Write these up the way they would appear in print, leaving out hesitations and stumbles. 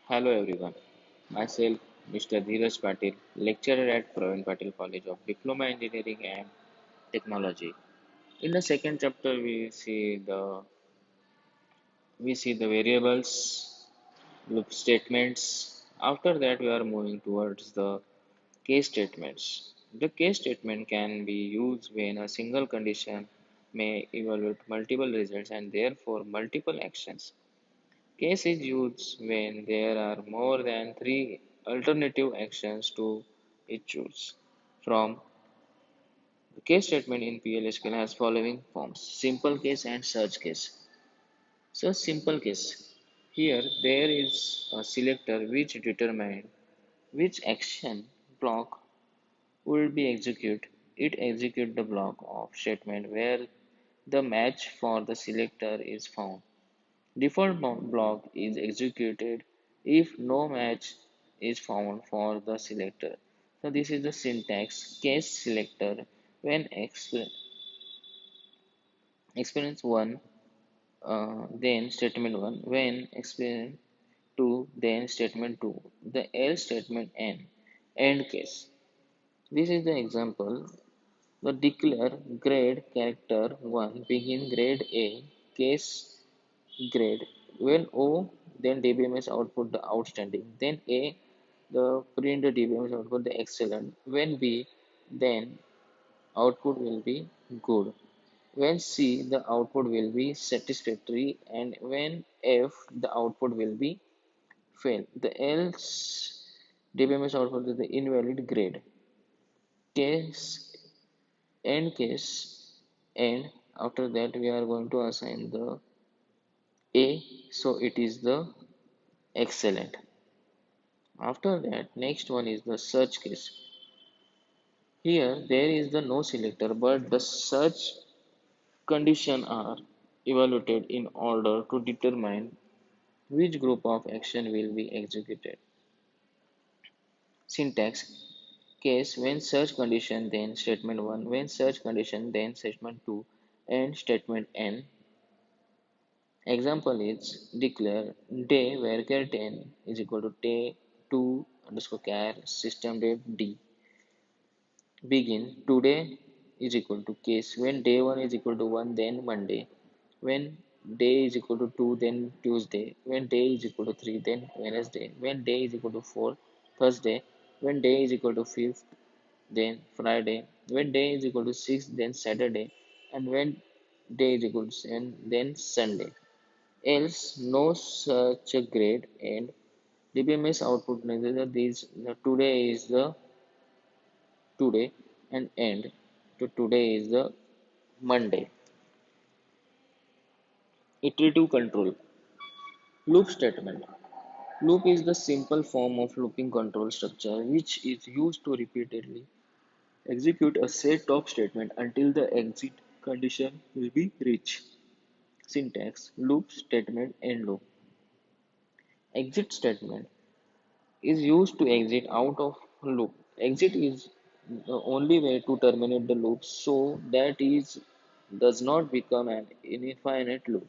Hello everyone, myself Mr. Dheeraj Patil, lecturer at Praveen Patil College of Diploma Engineering and Technology. In the second chapter, we see the variables, loop statements. After that, we are moving towards the case statements. The case statement can be used when a single condition may evaluate multiple results and therefore multiple actions. Case is used when there are more than three alternative actions to choose from. The case statement in PLSQL has following forms: simple case and search case. So simple case. Here there is a selector which determines which action block will be executed. It executes the block of statement where the match for the selector is found. Default block is executed if no match is found for the selector. So this is the syntax case selector when experience 1 then statement 1 when experience 2 then statement 2 the else statement end case. This is the example. The declare grade character 1 begin grade A case grade. When O, then DBMS output the outstanding. Then A, the print the DBMS output the excellent. When B, then output will be good. When C, the output will be satisfactory, and when F, the output will be fail. The else DBMS output is the invalid grade. Case end case and after that we are going to assign the A, so it is the excellent. After that, next one is the search case. Here, there is the no selector, but the search condition are evaluated in order to determine which group of action will be executed. Syntax case when search condition then statement 1, when search condition then statement 2, and statement n. Example is declare day where char 10 is equal to day 2 underscore char system date d. Begin today is equal to case when day 1 is equal to 1 then Monday, when day is equal to 2 then Tuesday, when day is equal to 3 then Wednesday, when day is equal to 4 Thursday, when day is equal to 5th then Friday, when day is equal to 6 then Saturday, and when day is equal to 7 then Sunday. Else no such a grade and DBMS output neither these today is the today and end to today is the Monday. Iterative control. Loop statement. Loop is the simple form of looping control structure which is used to repeatedly execute a set of statements until the exit condition will be reached. Syntax loop statement end loop. Exit statement is used to exit out of loop. Exit is the only way to terminate the loop so that is does not become an infinite loop.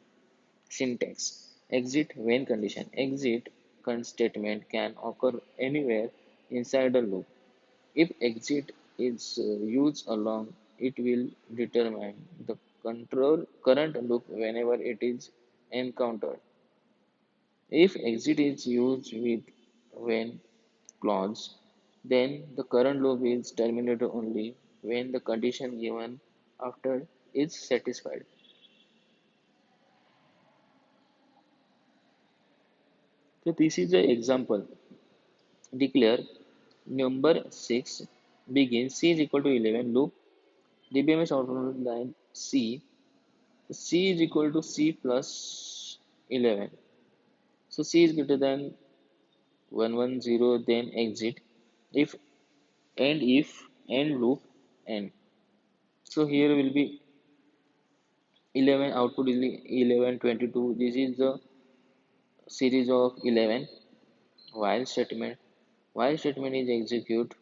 Syntax exit when condition. Exit statement can occur anywhere inside a loop. If exit is used along, it will determine the control current loop whenever it is encountered. If exit is used with when clause, then the current loop is terminated only when the condition given after is satisfied. So this is the example. Declare number 6 begins C is equal to 11 loop DBMS output line C. C is equal to C plus 11. So C is greater than 110 then exit if if end loop end. So here will be 11 output is 11 22. This is the series of 11 while statement. While statement is execute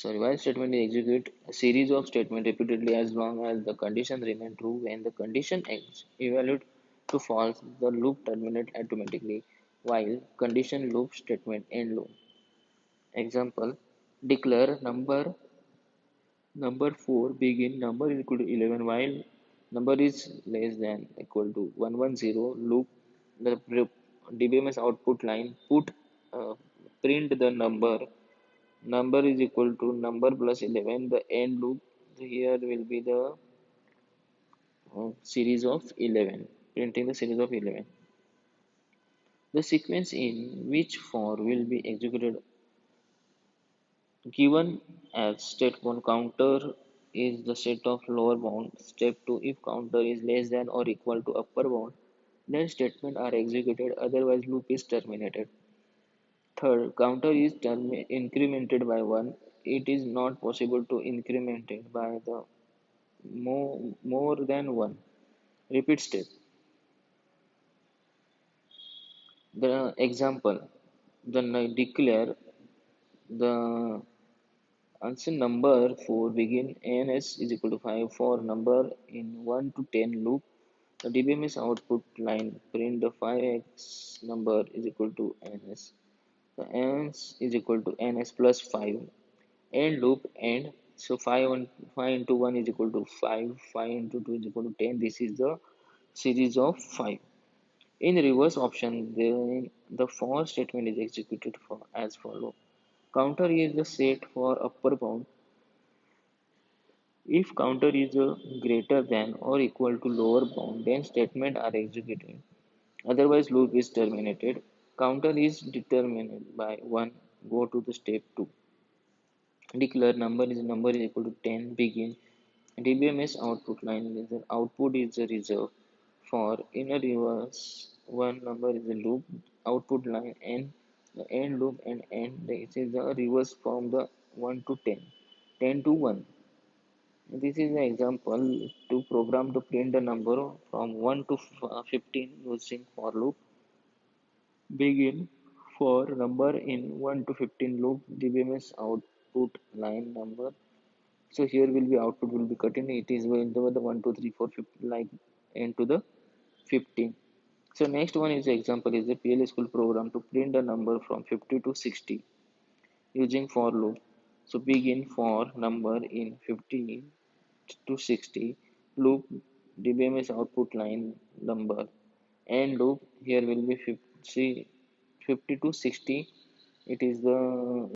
while statement is execute a series of statements repeatedly as long as the conditions remain true. When the condition is evaluated to false, the loop terminates automatically. while condition loop statement end loop. Example, declare number 4 begin number is equal to 11 while number is less than equal to 110 loop the DBMS output line put print the number is equal to number plus 11 the end loop here will be the series of 11 printing the series of 11. The sequence in which for will be executed given as step 1 counter is the set of lower bound. Step 2 if counter is less than or equal to upper bound, then statement are executed otherwise loop is terminated. Third, counter is incremented by 1. It is not possible to increment it by the more than 1. Repeat step. The example, then declare the answer number for begin ANS is equal to 5 for number in 1 to 10 loop. The DBMS output line print the 5x number is equal to NS. The NS is equal to NS plus 5 end loop end. So 5 into 1 is equal to 5, 5 into 2 is equal to 10. This is the series of 5. In reverse option, the for statement is executed for as follow. Counter is the set for upper bound. If counter is greater than or equal to lower bound, then statement are executed. Otherwise, loop is terminated. Counter is determined by 1. Go to the step 2. Declare number is equal to 10. Begin. DBMS output line is the output is a reserve for inner reverse. One number is a loop output line and the end loop and end. This is the reverse from the 1 to 10. 10 to 1. This is an example to program to print the number from 1 to 15 using for loop. Begin for number in 1 to 15 loop DBMS output line number. So here will be output will be cut in. It is going to the 1, 2, 3, 4, 15 like into the 15. So next one is example is a PL school program to print the number from 50 to 60 using for loop. So begin for number in 50 to 60 loop DBMS output line number and loop here will be 50 to 60 it is the